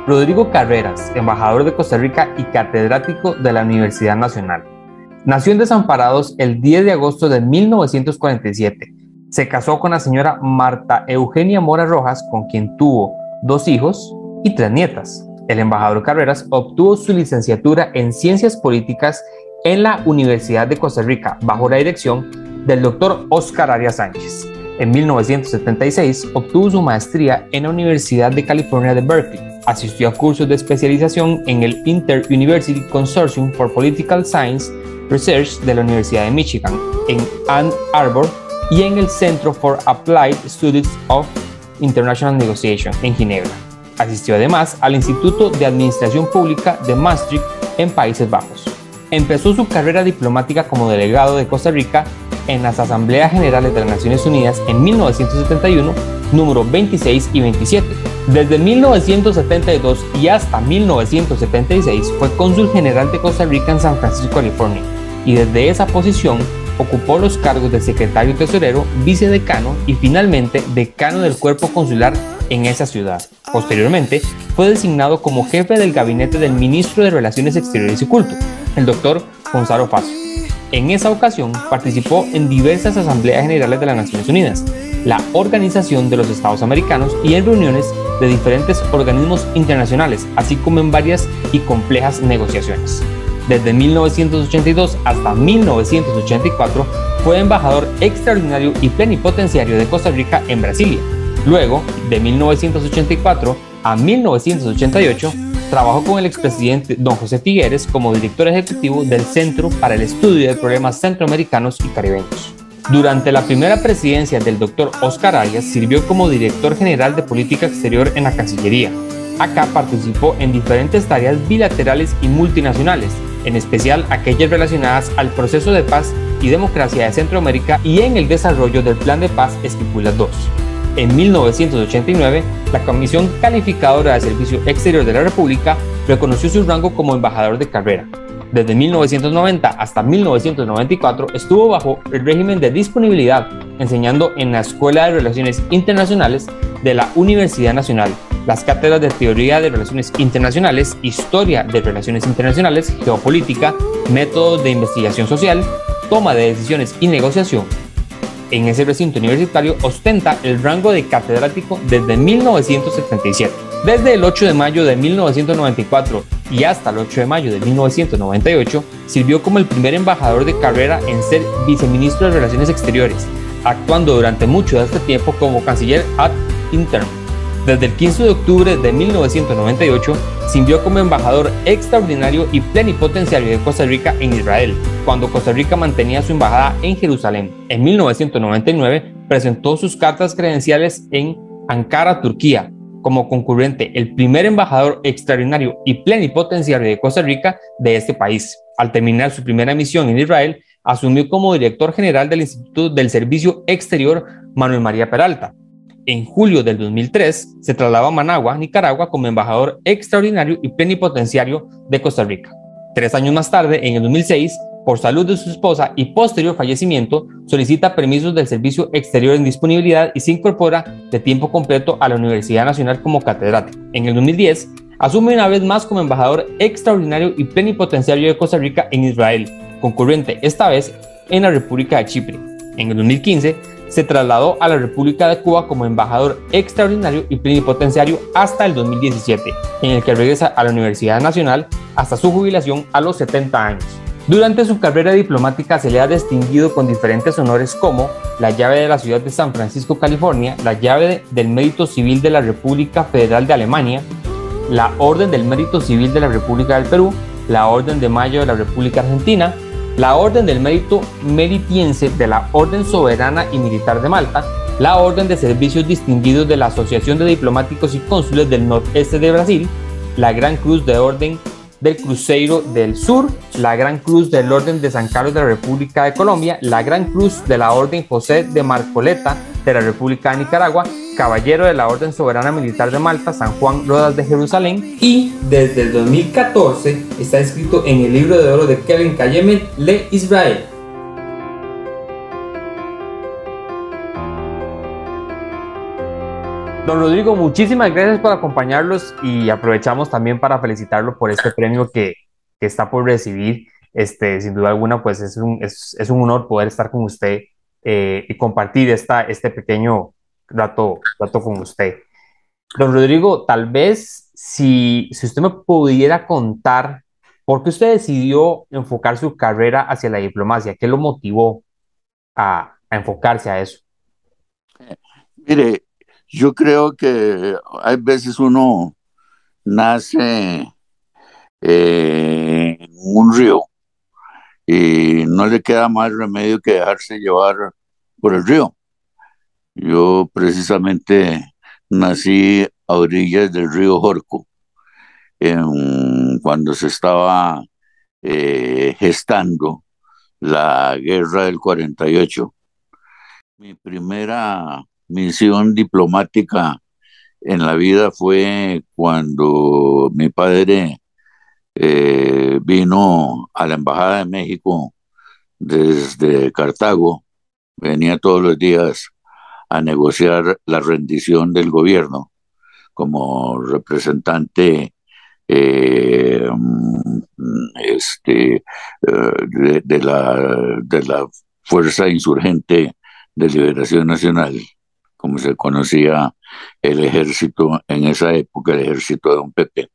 Rodrigo Carreras, embajador de Costa Rica y catedrático de la Universidad Nacional. Nació en Desamparados el 10 de agosto de 1947. Se casó con la señora Marta Eugenia Mora Rojas, con quien tuvo 2 hijos y 3 nietas. El embajador Carreras obtuvo su licenciatura en Ciencias Políticas en la Universidad de Costa Rica, bajo la dirección del doctor Óscar Arias Sánchez. En 1976 obtuvo su maestría en la Universidad de California de Berkeley. Asistió a cursos de especialización en el Inter-University Consortium for Political Science Research de la Universidad de Michigan, en Ann Arbor, y en el Centro for Applied Studies of International Negotiation en Ginebra. Asistió además al Instituto de Administración Pública de Maastricht en Países Bajos. Empezó su carrera diplomática como delegado de Costa Rica en las Asambleas Generales de las Naciones Unidas en 1971, número 26 y 27. Desde 1972 y hasta 1976 fue cónsul general de Costa Rica en San Francisco, California, y desde esa posición ocupó los cargos de secretario tesorero, vicedecano y finalmente decano del cuerpo consular en esa ciudad. Posteriormente, fue designado como jefe del gabinete del ministro de Relaciones Exteriores y Culto, el doctor Gonzalo Faso. En esa ocasión participó en diversas asambleas generales de las Naciones Unidas, la Organización de los Estados Americanos y en reuniones de diferentes organismos internacionales, así como en varias y complejas negociaciones. Desde 1982 hasta 1984 fue embajador extraordinario y plenipotenciario de Costa Rica en Brasilia. Luego, de 1984 a 1988, trabajó con el expresidente don José Figueres como director ejecutivo del Centro para el Estudio de Problemas Centroamericanos y Caribeños. Durante la primera presidencia del doctor Óscar Arias, sirvió como director general de Política Exterior en la Cancillería. Acá participó en diferentes tareas bilaterales y multinacionales, en especial aquellas relacionadas al proceso de paz y democracia de Centroamérica y en el desarrollo del Plan de Paz Esquipulas II. En 1989, la Comisión Calificadora de Servicio Exterior de la República reconoció su rango como embajador de carrera. Desde 1990 hasta 1994 estuvo bajo el régimen de disponibilidad, enseñando en la Escuela de Relaciones Internacionales de la Universidad Nacional, las cátedras de Teoría de Relaciones Internacionales, Historia de Relaciones Internacionales, Geopolítica, Métodos de Investigación Social, Toma de Decisiones y Negociación. En ese recinto universitario ostenta el rango de catedrático desde 1977. Desde el 8 de mayo de 1994 y hasta el 8 de mayo de 1998, sirvió como el primer embajador de carrera en ser viceministro de Relaciones Exteriores, actuando durante mucho de este tiempo como canciller ad interim. Desde el 15 de octubre de 1998, sirvió como embajador extraordinario y plenipotenciario de Costa Rica en Israel, cuando Costa Rica mantenía su embajada en Jerusalén. En 1999, presentó sus cartas credenciales en Ankara, Turquía, como concurrente el primer embajador extraordinario y plenipotenciario de Costa Rica de este país. Al terminar su primera misión en Israel, asumió como director general del Instituto del Servicio Exterior Manuel María Peralta. En julio del 2003 se trasladó a Managua, Nicaragua, como embajador extraordinario y plenipotenciario de Costa Rica. 3 años más tarde, en el 2006, por salud de su esposa y posterior fallecimiento, solicita permisos del Servicio Exterior en disponibilidad y se incorpora de tiempo completo a la Universidad Nacional como catedrático. En el 2010, asume una vez más como embajador extraordinario y plenipotenciario de Costa Rica en Israel, concurrente esta vez en la República de Chipre. En el 2015, se trasladó a la República de Cuba como embajador extraordinario y plenipotenciario hasta el 2017, en el que regresa a la Universidad Nacional hasta su jubilación a los 70 años. Durante su carrera diplomática se le ha distinguido con diferentes honores como la llave de la ciudad de San Francisco, California, la llave del Mérito Civil de la República Federal de Alemania, la Orden del Mérito Civil de la República del Perú, la Orden de Mayo de la República Argentina, la Orden del Mérito Meritiense de la Orden Soberana y Militar de Malta, la Orden de Servicios Distinguidos de la Asociación de Diplomáticos y Cónsules del Nordeste de Brasil, la Gran Cruz de Orden del Cruzeiro del Sur, la Gran Cruz del Orden de San Carlos de la República de Colombia, la Gran Cruz de la Orden José de Marcoleta de la República de Nicaragua, Caballero de la Orden Soberana Militar de Malta, San Juan Rodas de Jerusalén, y desde el 2014 está inscrito en el Libro de Oro de Keren Kayemet Le Israel. Don Rodrigo, muchísimas gracias por acompañarlos y aprovechamos también para felicitarlo por este premio que está por recibir. Sin duda alguna, pues es un honor poder estar con usted y compartir este pequeño rato con usted. Don Rodrigo, tal vez si usted me pudiera contar por qué usted decidió enfocar su carrera hacia la diplomacia, qué lo motivó a enfocarse a eso. Mire, yo creo que hay veces uno nace en un río y no le queda más remedio que dejarse llevar por el río. Yo precisamente nací a orillas del río Jorco, cuando se estaba gestando la guerra del 48. Mi primera misión diplomática en la vida fue cuando mi padre vino a la Embajada de México desde Cartago, venía todos los días a negociar la rendición del gobierno como representante eh, de la Fuerza Insurgente de Liberación Nacional, como se conocía el ejército en esa época, el ejército de Don Pepe,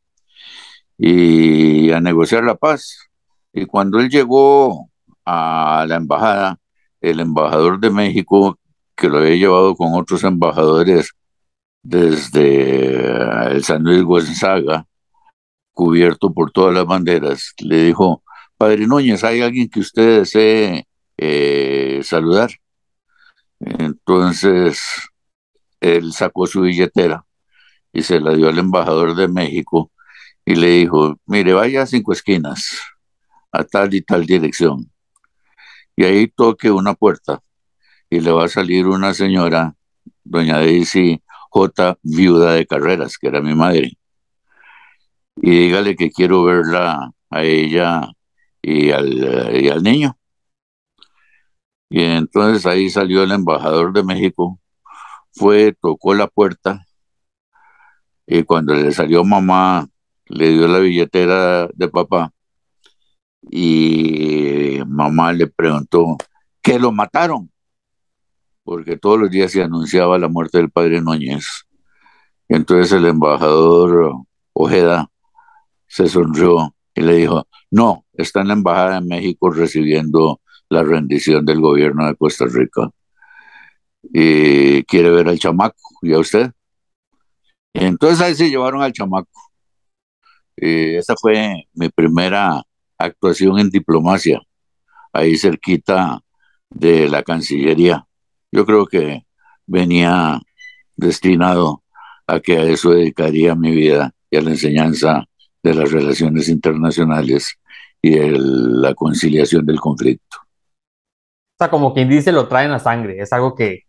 y a negociar la paz. Y cuando él llegó a la embajada, el embajador de México, que lo había llevado con otros embajadores desde el San Luis Gonzaga, cubierto por todas las banderas, le dijo: Padre Núñez, ¿hay alguien que usted desee saludar? Entonces él sacó su billetera y se la dio al embajador de México y le dijo: mire, vaya a Cinco Esquinas, a tal y tal dirección, y ahí toque una puerta y le va a salir una señora, doña Daisy J., viuda de Carreras, que era mi madre, y dígale que quiero verla a ella y al niño. Y entonces ahí salió el embajador de México, fue, tocó la puerta, y cuando le salió mamá, le dio la billetera de papá, y mamá le preguntó: ¿qué lo mataron? Porque todos los días se anunciaba la muerte del padre Núñez. Y entonces el embajador Ojeda se sonrió y le dijo: no, está en la Embajada de México recibiendo la rendición del gobierno de Costa Rica. Y quiere ver al chamaco, ¿y a usted? Y entonces ahí se llevaron al chamaco. Y esa fue mi primera actuación en diplomacia, ahí cerquita de la Cancillería. Yo creo que venía destinado a que a eso dedicaría mi vida y a la enseñanza de las relaciones internacionales y de la conciliación del conflicto. O sea, como quien dice, lo trae en la sangre, es algo que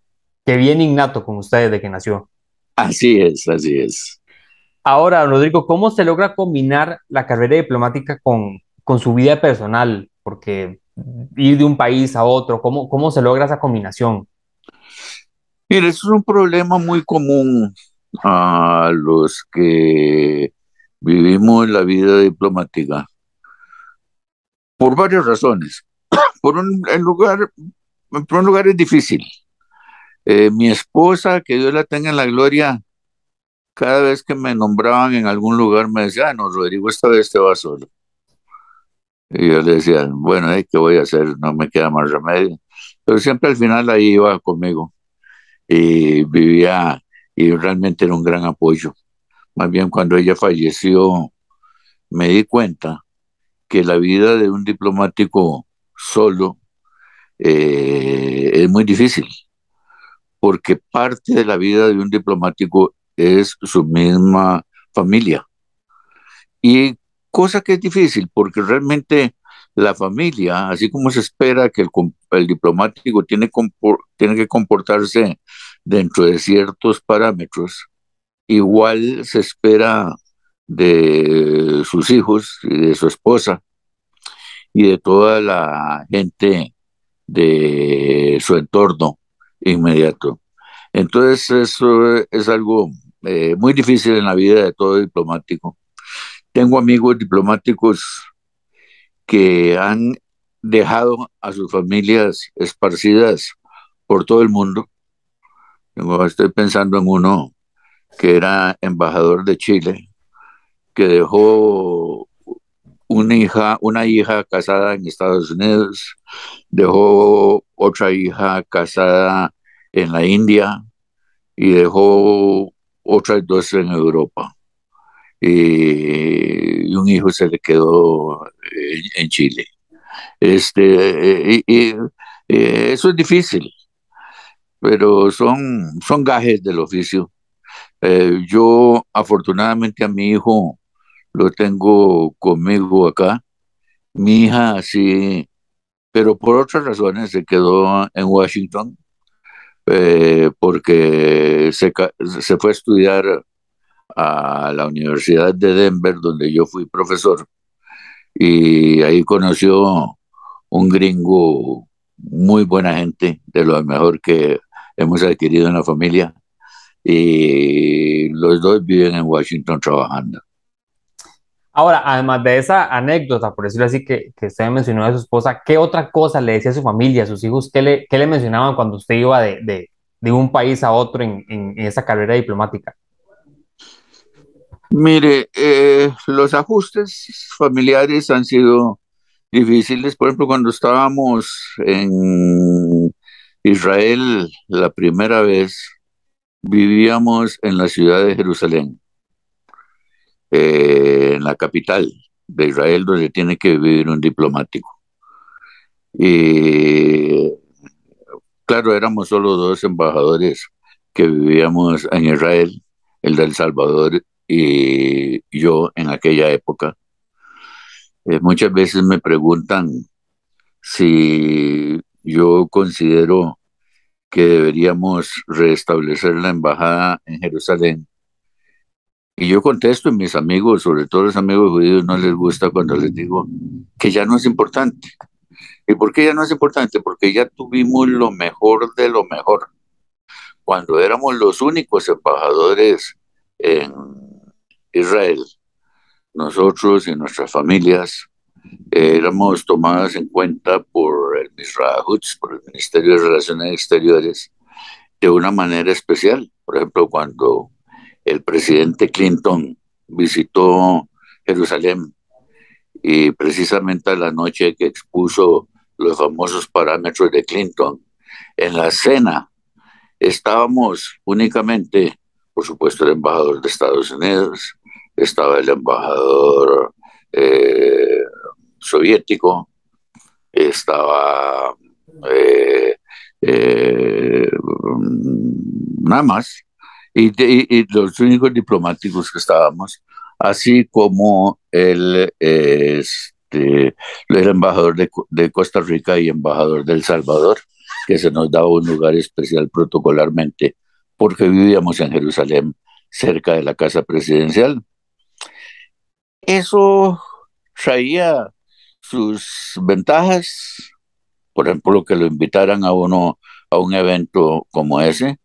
viene innato con usted desde que nació. Así es, así es. Ahora, Rodrigo, ¿cómo se logra combinar la carrera diplomática con su vida personal? Porque ir de un país a otro, ¿cómo se logra esa combinación? Mire, eso es un problema muy común a los que vivimos la vida diplomática por varias razones. Por un lugar es difícil. Mi esposa, que Dios la tenga en la gloria, cada vez que me nombraban en algún lugar me decía: no, Rodrigo, esta vez te vas solo. Y yo le decía: bueno, ¿qué voy a hacer? No me queda más remedio. Pero siempre al final ahí iba conmigo y vivía, y realmente era un gran apoyo. Más bien, cuando ella falleció, me di cuenta que la vida de un diplomático solo es muy difícil, porque parte de la vida de un diplomático es su misma familia. Y cosa que es difícil, porque realmente la familia, así como se espera que el diplomático tiene que comportarse dentro de ciertos parámetros, igual se espera de sus hijos y de su esposa y de toda la gente de su entorno inmediato. Entonces eso es algo muy difícil en la vida de todo diplomático. Tengo amigos diplomáticos que han dejado a sus familias esparcidas por todo el mundo. Estoy pensando en uno que era embajador de Chile, que dejó una hija casada en Estados Unidos, dejó otra hija casada en la India y dejó otras dos en Europa. Y un hijo se le quedó en Chile. Eso es difícil, pero son gajes del oficio. Yo afortunadamente a mi hijo lo tengo conmigo acá. Mi hija sí, pero por otras razones se quedó en Washington porque se fue a estudiar a la Universidad de Denver, donde yo fui profesor, y ahí conoció un gringo muy buena gente, de lo mejor que hemos adquirido en la familia, y los dos viven en Washington trabajando. Ahora, además de esa anécdota, por decirlo así, que usted mencionó de su esposa, ¿qué otra cosa le decía a su familia, a sus hijos? ¿Qué le mencionaban cuando usted iba de un país a otro en esa carrera diplomática? Mire, los ajustes familiares han sido difíciles. Por ejemplo, cuando estábamos en Israel la primera vez, vivíamos en la ciudad de Jerusalén, en la capital de Israel, donde tiene que vivir un diplomático. Y claro, éramos solo dos embajadores que vivíamos en Israel, el de El Salvador y yo en aquella época. Muchas veces me preguntan si yo considero que deberíamos restablecer la embajada en Jerusalén. Y yo contesto, y mis amigos, sobre todo los amigos judíos, no les gusta cuando les digo que ya no es importante. ¿Y por qué ya no es importante? Porque ya tuvimos lo mejor de lo mejor. Cuando éramos los únicos embajadores en Israel, nosotros y nuestras familias éramos tomadas en cuenta por el Misra Hutz, por el Ministerio de Relaciones Exteriores, de una manera especial. Por ejemplo, cuando el presidente Clinton visitó Jerusalén y precisamente a la noche que expuso los famosos parámetros de Clinton, en la cena estábamos únicamente, por supuesto, el embajador de Estados Unidos, estaba el embajador eh, soviético, estaba eh, eh, nada más, y los únicos diplomáticos que estábamos, así como el embajador de Costa Rica y embajador de El Salvador, que se nos daba un lugar especial protocolarmente porque vivíamos en Jerusalén, cerca de la casa presidencial. Eso traía sus ventajas, por ejemplo, que lo invitaran a uno a un evento como ese,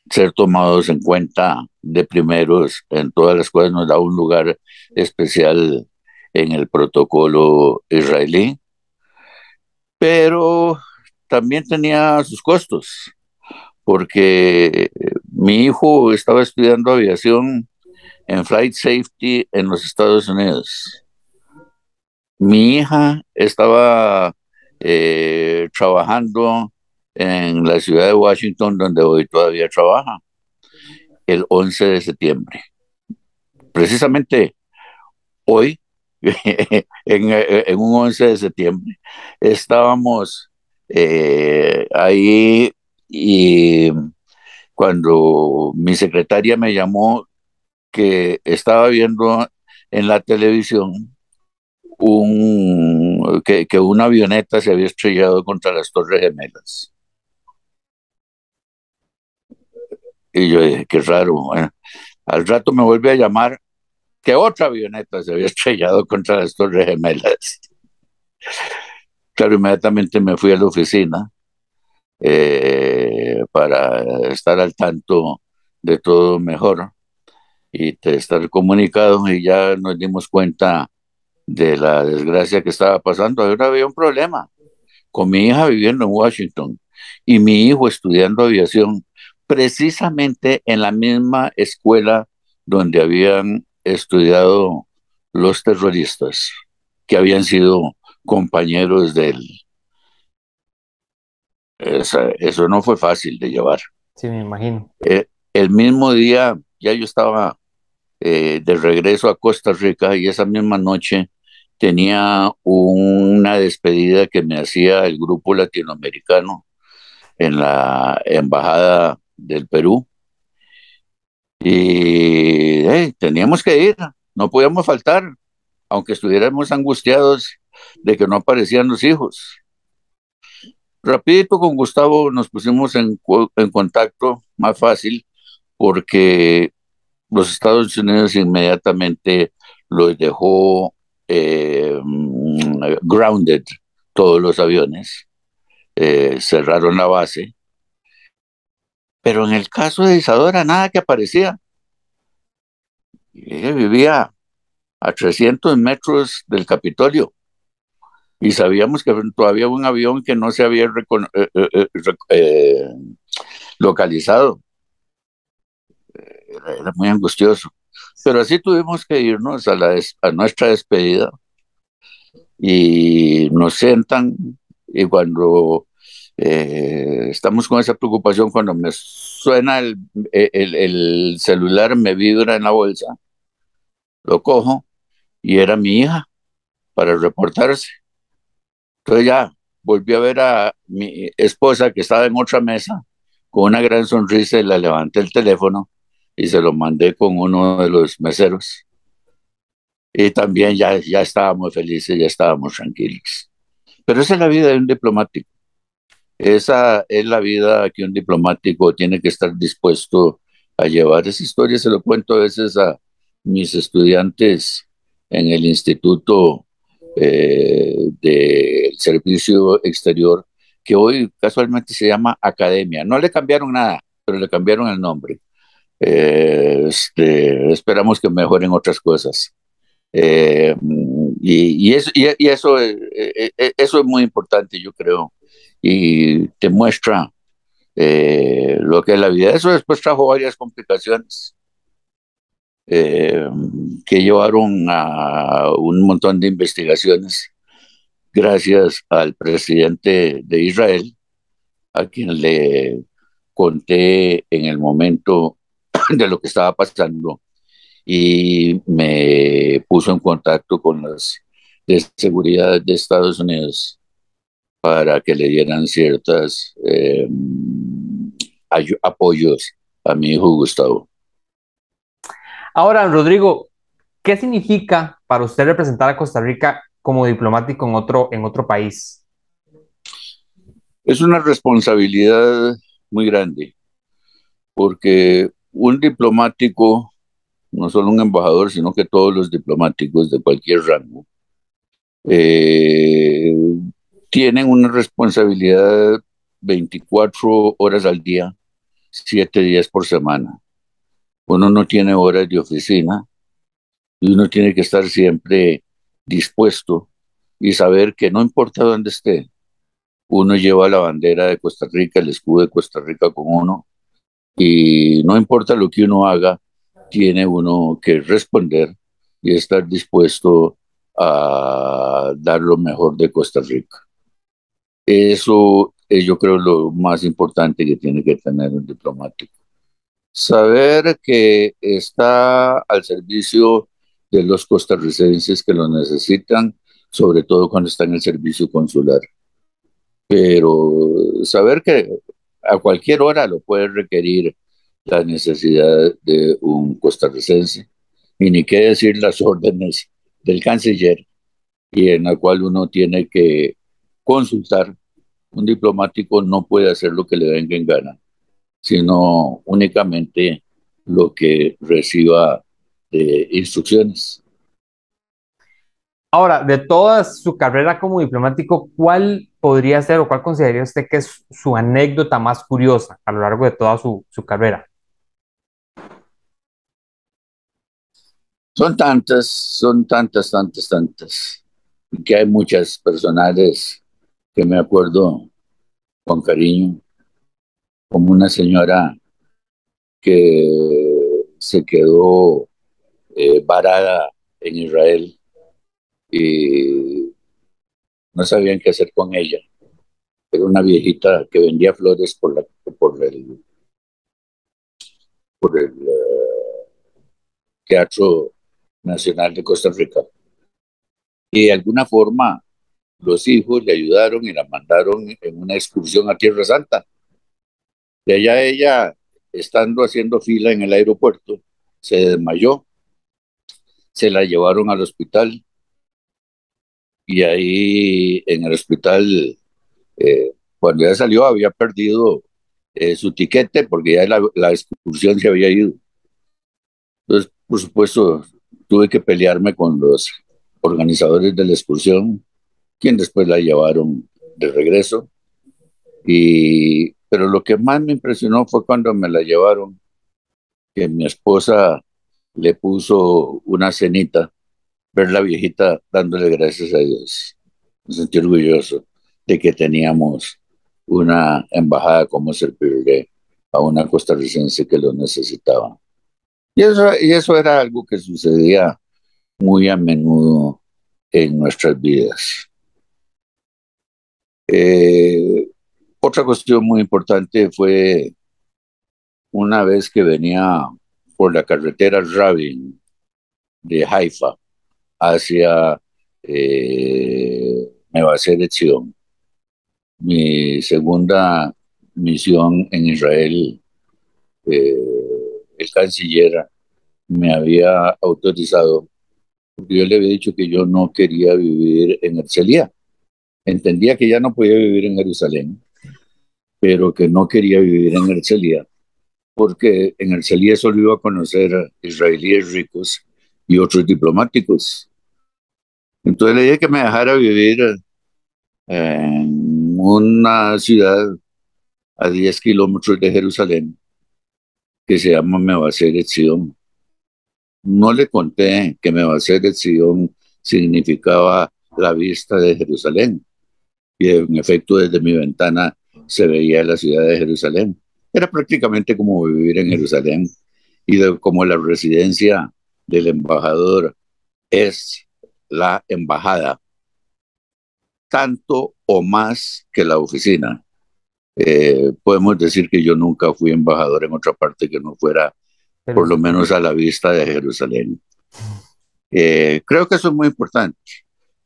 ser tomados en cuenta de primeros en todas las cosas nos da un lugar especial en el protocolo israelí, pero también tenía sus costos, porque mi hijo estaba estudiando aviación en Flight Safety en los Estados Unidos. Mi hija estaba trabajando en la ciudad de Washington, donde hoy todavía trabaja, el 11 de septiembre. Precisamente hoy, en un 11 de septiembre, estábamos ahí y cuando mi secretaria me llamó que estaba viendo en la televisión que una avioneta se había estrellado contra las Torres Gemelas. Y yo dije, qué raro. Bueno, al rato me vuelve a llamar que otra avioneta se había estrellado contra las Torres Gemelas. Claro, inmediatamente me fui a la oficina para estar al tanto de todo mejor y de estar comunicados, y ya nos dimos cuenta de la desgracia que estaba pasando. Ahora había un problema con mi hija viviendo en Washington y mi hijo estudiando aviación, precisamente en la misma escuela donde habían estudiado los terroristas, que habían sido compañeros de él. Eso no fue fácil de llevar. Sí, me imagino. El mismo día ya yo estaba de regreso a Costa Rica, y esa misma noche tenía una despedida que me hacía el grupo latinoamericano en la Embajada del Perú, y teníamos que ir, no podíamos faltar, aunque estuviéramos angustiados de que no aparecían los hijos. Rapidito con Gustavo nos pusimos en contacto, más fácil, porque los Estados Unidos inmediatamente los dejó grounded, todos los aviones, cerraron la base, pero en el caso de Isadora, nada que aparecía. Ella vivía a 300 metros del Capitolio y sabíamos que todavía un avión que no se había localizado. Era muy angustioso. Pero así tuvimos que irnos a nuestra despedida, y nos sentan, y cuando estamos con esa preocupación, cuando me suena el celular, me vibra en la bolsa, lo cojo y era mi hija para reportarse. Entonces ya volví a ver a mi esposa, que estaba en otra mesa con una gran sonrisa, y le levanté el teléfono y se lo mandé con uno de los meseros. Y también ya estábamos felices, ya estábamos tranquilos. Pero esa es la vida de un diplomático. Esa es la vida que un diplomático tiene que estar dispuesto a llevar. Esa historia se lo cuento a veces a mis estudiantes en el Instituto del Servicio Exterior, que hoy casualmente se llama Academia. No le cambiaron nada, pero le cambiaron el nombre. Esperamos que mejoren otras cosas. Eso es muy importante, yo creo, y te muestra lo que es la vida. Eso después trajo varias complicaciones eh, que llevaron a un montón de investigaciones, gracias al presidente de Israel, a quien le conté en el momento de lo que estaba pasando, y me puso en contacto con las de seguridad de Estados Unidos para que le dieran ciertas apoyos a mi hijo Gustavo. Ahora, Rodrigo, ¿qué significa para usted representar a Costa Rica como diplomático en otro país? Es una responsabilidad muy grande, porque un diplomático, no solo un embajador, sino que todos los diplomáticos de cualquier rango, eh, tienen una responsabilidad 24 horas al día, 7 días por semana. Uno no tiene horas de oficina, y uno tiene que estar siempre dispuesto y saber que no importa dónde esté, uno lleva la bandera de Costa Rica, el escudo de Costa Rica con uno, y no importa lo que uno haga, tiene uno que responder y estar dispuesto a dar lo mejor de Costa Rica. Eso es, yo creo, lo más importante que tiene que tener un diplomático. Saber que está al servicio de los costarricenses que lo necesitan, sobre todo cuando está en el servicio consular. Pero saber que a cualquier hora lo puede requerir la necesidad de un costarricense, y ni qué decir las órdenes del canciller, y en la cual uno tiene que consultar. Un diplomático no puede hacer lo que le venga en gana, sino únicamente lo que reciba de instrucciones. Ahora, de toda su carrera como diplomático, ¿cuál podría ser o cuál consideraría usted que es su anécdota más curiosa a lo largo de toda su carrera? Son tantas, que hay muchas personales que me acuerdo con cariño, como una señora que se quedó varada en Israel y no sabían qué hacer con ella. Era una viejita que vendía flores por el Teatro Nacional de Costa Rica. Y de alguna forma los hijos le ayudaron y la mandaron en una excursión a Tierra Santa. De allá ella, estando haciendo fila en el aeropuerto, se desmayó, se la llevaron al hospital y ahí en el hospital, cuando ya salió, había perdido su tiquete porque ya la excursión se había ido. Entonces, por supuesto, tuve que pelearme con los organizadores de la excursión, quien después la llevaron de regreso. Pero lo que más me impresionó fue cuando me la llevaron, que mi esposa le puso una cenita, ver la viejita dándole gracias a Dios. Me sentí orgulloso de que teníamos una embajada como servirle a una costarricense que lo necesitaba. Y eso era algo que sucedía muy a menudo en nuestras vidas. Eh, Otra cuestión muy importante fue una vez que venía por la carretera Rabin de Haifa hacia Mevacer Etzion. Mi segunda misión en Israel, eh, el canciller me había autorizado, porque yo le había dicho que yo no quería vivir en Herzliya. Entendía que ya no podía vivir en Jerusalén, pero que no quería vivir en Herzliya, porque en Herzliya solo iba a conocer a israelíes ricos y otros diplomáticos. Entonces le dije que me dejara vivir en una ciudad a 10 kilómetros de Jerusalén que se llama Mevacer Sion. No le conté que Mevacer Sion significaba la vista de Jerusalén. Y en efecto, desde mi ventana se veía la ciudad de Jerusalén. Era prácticamente como vivir en Jerusalén como la residencia del embajador es la embajada, tanto o más que la oficina. Podemos decir que yo nunca fui embajador en otra parte que no fuera por lo Jerusalén. menos a la vista de Jerusalén. Creo que eso es muy importante,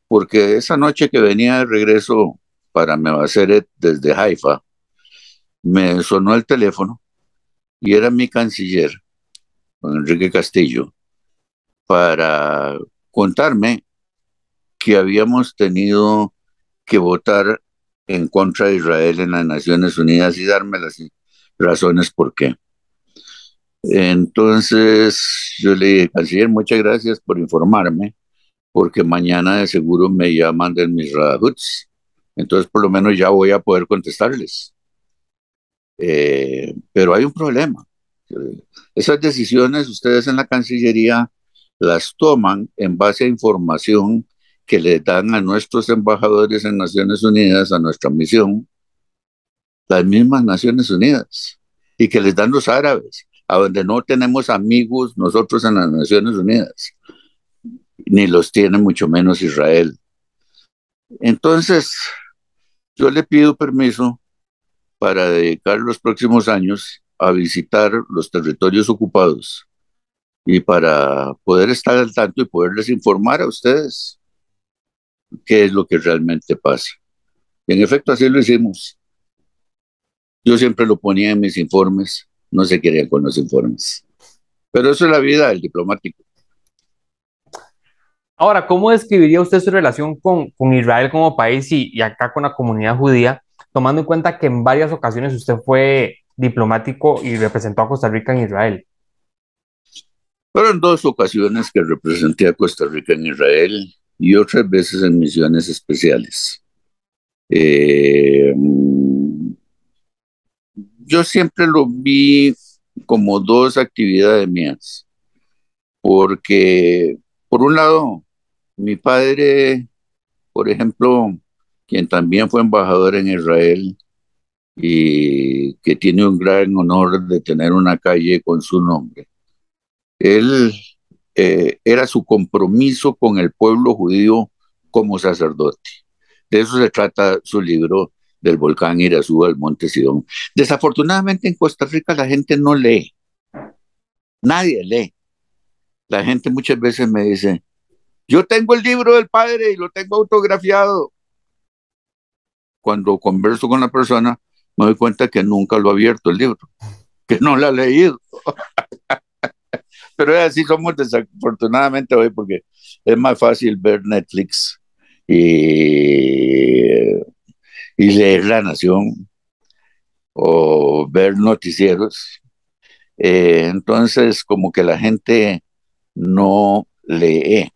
porque esa noche que venía de regreso para Mevaseret desde Haifa, me sonó el teléfono y era mi canciller, don Enrique Castillo, para contarme que habíamos tenido que votar en contra de Israel en las Naciones Unidas y darme las razones por qué. Entonces yo le dije, canciller, muchas gracias por informarme, porque mañana de seguro me llaman del Misra Hutz. Entonces por lo menos ya voy a poder contestarles. Pero hay un problema. Esas decisiones ustedes en la Cancillería las toman en base a información que le dan a nuestros embajadores en Naciones Unidas, a nuestra misión, las mismas Naciones Unidas, y que les dan los árabes, a donde no tenemos amigos nosotros en las Naciones Unidas, ni los tiene mucho menos Israel. Entonces, yo le pido permiso para dedicar los próximos años a visitar los territorios ocupados y para poder estar al tanto y poderles informar a ustedes qué es lo que realmente pasa. Y en efecto, así lo hicimos. Yo siempre lo ponía en mis informes, no se querían con los informes. Pero eso es la vida del diplomático. Ahora, ¿cómo describiría usted su relación con Israel como país y acá con la comunidad judía, tomando en cuenta que en varias ocasiones usted fue diplomático y representó a Costa Rica en Israel? Fueron dos ocasiones que representé a Costa Rica en Israel. y otras veces en misiones especiales. Eh, yo siempre lo vi como dos actividades mías, porque por un lado, mi padre, por ejemplo, quien también fue embajador en Israel y que tiene un gran honor de tener una calle con su nombre, él era su compromiso con el pueblo judío como sacerdote. De eso se trata su libro del volcán Irazú al monte Sidón. Desafortunadamente en Costa Rica la gente no lee, nadie lee. La gente muchas veces me dice, yo tengo el libro del padre y lo tengo autografiado. Cuando converso con la persona, me doy cuenta que nunca lo ha abierto el libro, que no lo ha leído. Pero así somos desafortunadamente hoy porque es más fácil ver Netflix y, y leer La Nación o ver noticieros. Entonces, como que la gente no lee.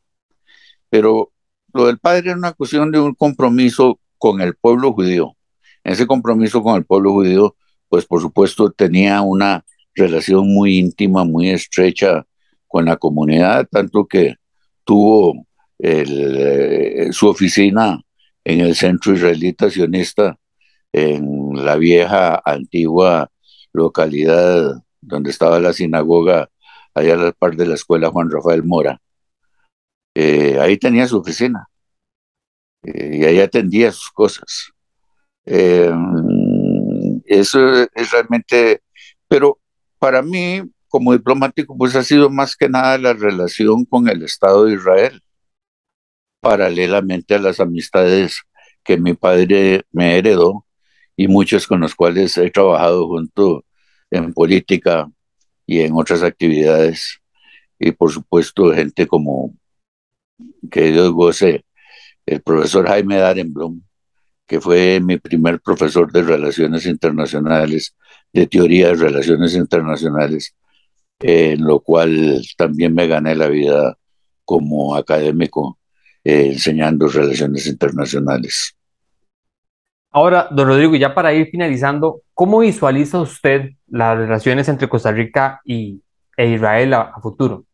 Pero lo del padre era una cuestión de un compromiso con el pueblo judío. Ese compromiso con el pueblo judío, pues por supuesto tenía una relación muy íntima, muy estrecha con la comunidad, tanto que tuvo su oficina en el Centro Israelita Sionista, en la vieja, antigua localidad donde estaba la sinagoga, allá a la par de la escuela Juan Rafael Mora. Ahí tenía su oficina y ahí atendía sus cosas. Eh, eso es realmente, pero para mí, como diplomático, pues ha sido más que nada la relación con el Estado de Israel, paralelamente a las amistades que mi padre me heredó y muchos con los cuales he trabajado junto en política y en otras actividades. Y por supuesto, gente como que Dios goce, el profesor Jaime Darenblum, que fue mi primer profesor de relaciones internacionales, de teoría de relaciones internacionales, en lo cual también me gané la vida como académico enseñando relaciones internacionales. Ahora, don Rodrigo, ya para ir finalizando, ¿cómo visualiza usted las relaciones entre Costa Rica e Israel a futuro?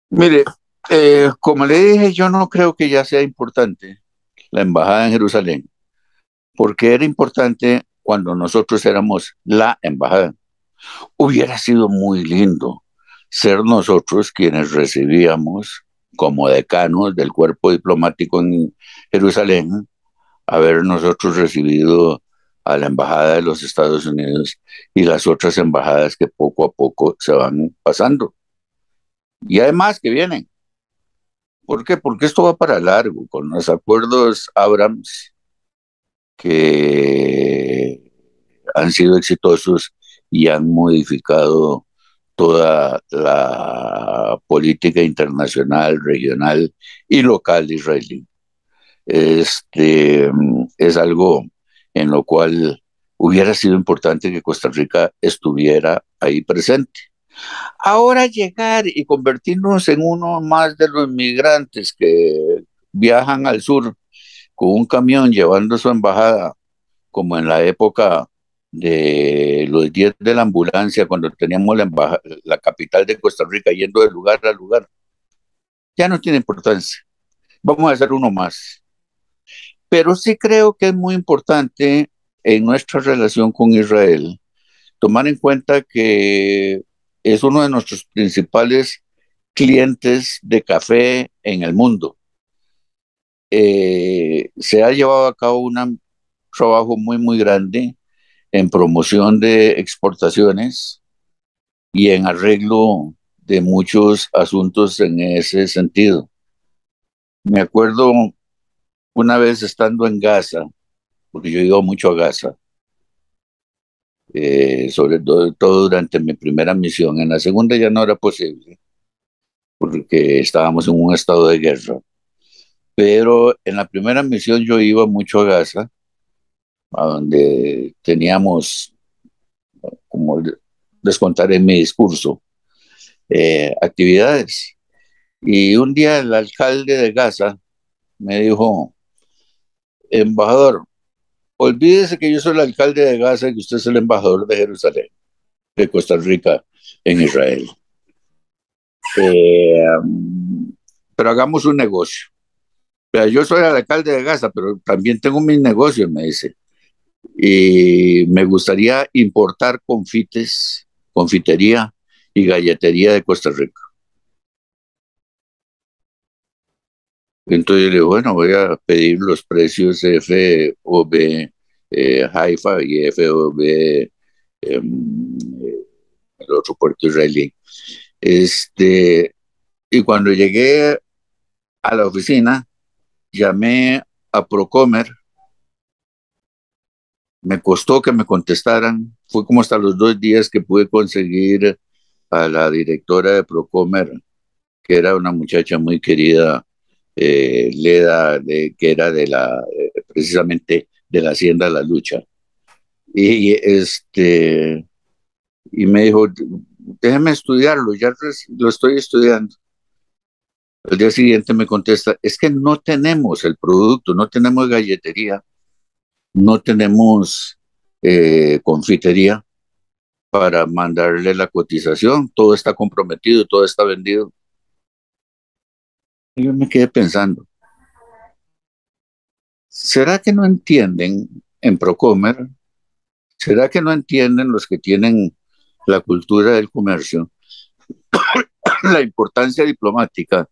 Mire, como le dije, yo no creo que ya sea importante la embajada en Jerusalén, porque era importante cuando nosotros éramos la embajada. Hubiera sido muy lindo ser nosotros quienes recibíamos como decanos del cuerpo diplomático en Jerusalén, haber nosotros recibido a la Embajada de los Estados Unidos y las otras embajadas que poco a poco se van pasando. Y además que vienen. ¿Por qué? Porque esto va para largo, con los acuerdos Abrams que han sido exitosos y han modificado toda la política internacional, regional y local israelí. Es algo en lo cual hubiera sido importante que Costa Rica estuviera ahí presente. Ahora llegar y convertirnos en uno más de los migrantes que viajan al sur con un camión llevando su embajada, como en la época de los 10 de la ambulancia, cuando teníamos la capital de Costa Rica yendo de lugar a lugar, ya no tiene importancia. Vamos a hacer uno más. Pero sí creo que es muy importante en nuestra relación con Israel tomar en cuenta que es uno de nuestros principales clientes de café en el mundo. Se ha llevado a cabo un trabajo muy, muy grande en promoción de exportaciones y en arreglo de muchos asuntos en ese sentido. Me acuerdo una vez estando en Gaza, porque yo he ido mucho a Gaza, sobre todo durante mi primera misión. En la segunda ya no era posible, porque estábamos en un estado de guerra. Pero en la primera misión yo iba mucho a Gaza, a donde teníamos, como les contaré en mi discurso, actividades. Y un día el alcalde de Gaza me dijo, embajador, olvídese que yo soy el alcalde de Gaza y que usted es el embajador de Jerusalén, de Costa Rica en Israel. Eh, pero hagamos un negocio. O sea, yo soy el alcalde de Gaza, pero también tengo mis negocios, me dice. Y me gustaría importar confites, confitería y galletería de Costa Rica. Entonces yo le digo, bueno, voy a pedir los precios FOB Haifa y FOB el otro puerto israelí. Y cuando llegué a la oficina, llamé a Procomer, me costó que me contestaran, fue como hasta los 2 días que pude conseguir a la directora de Procomer, que era una muchacha muy querida, Leda, que era precisamente de la Hacienda La Lucha. Y, y me dijo, déjeme estudiarlo, ya lo estoy estudiando. Al día siguiente me contesta, es que no tenemos el producto, no tenemos galletería, no tenemos confitería para mandarle la cotización, todo está comprometido, todo está vendido. Y yo me quedé pensando, ¿será que no entienden en Procomer? ¿Será que no entienden los que tienen la cultura del comercio la importancia diplomática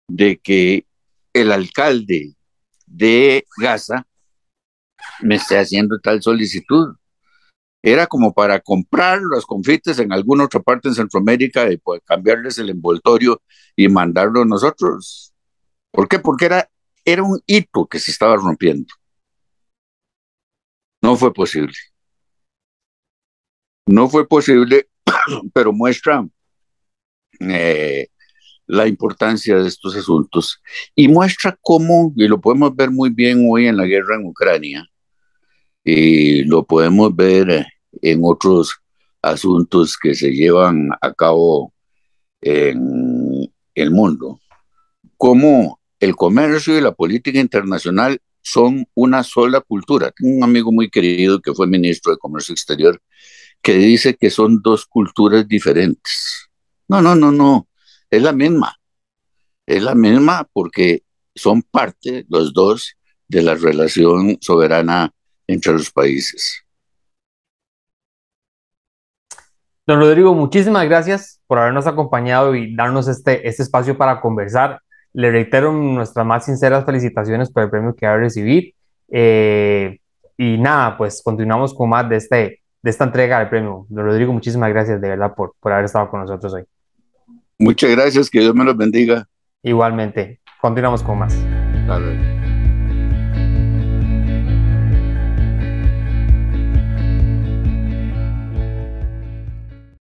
de que el alcalde de Gaza me esté haciendo tal solicitud? Era como para comprar los confites en alguna otra parte en Centroamérica y pues, cambiarles el envoltorio y mandarlo nosotros. ¿Por qué? Porque era un hito que se estaba rompiendo. No fue posible. No fue posible, pero muestra eh, la importancia de estos asuntos y muestra cómo, y lo podemos ver muy bien hoy en la guerra en Ucrania, y lo podemos ver en otros asuntos que se llevan a cabo en el mundo, cómo el comercio y la política internacional son una sola cultura. Tengo un amigo muy querido que fue ministro de Comercio Exterior que dice que son dos culturas diferentes. No, no, no, no, es la misma. Es la misma porque son parte, los dos, de la relación soberana entre los países. Don Rodrigo, muchísimas gracias por habernos acompañado y darnos este espacio para conversar. Le reitero nuestras más sinceras felicitaciones por el premio que va a recibir. Eh, y nada, pues continuamos con más de esta entrega del premio. Don Rodrigo, muchísimas gracias de verdad por haber estado con nosotros hoy. Muchas gracias, que Dios me los bendiga. Igualmente, continuamos con más. Hasta luego.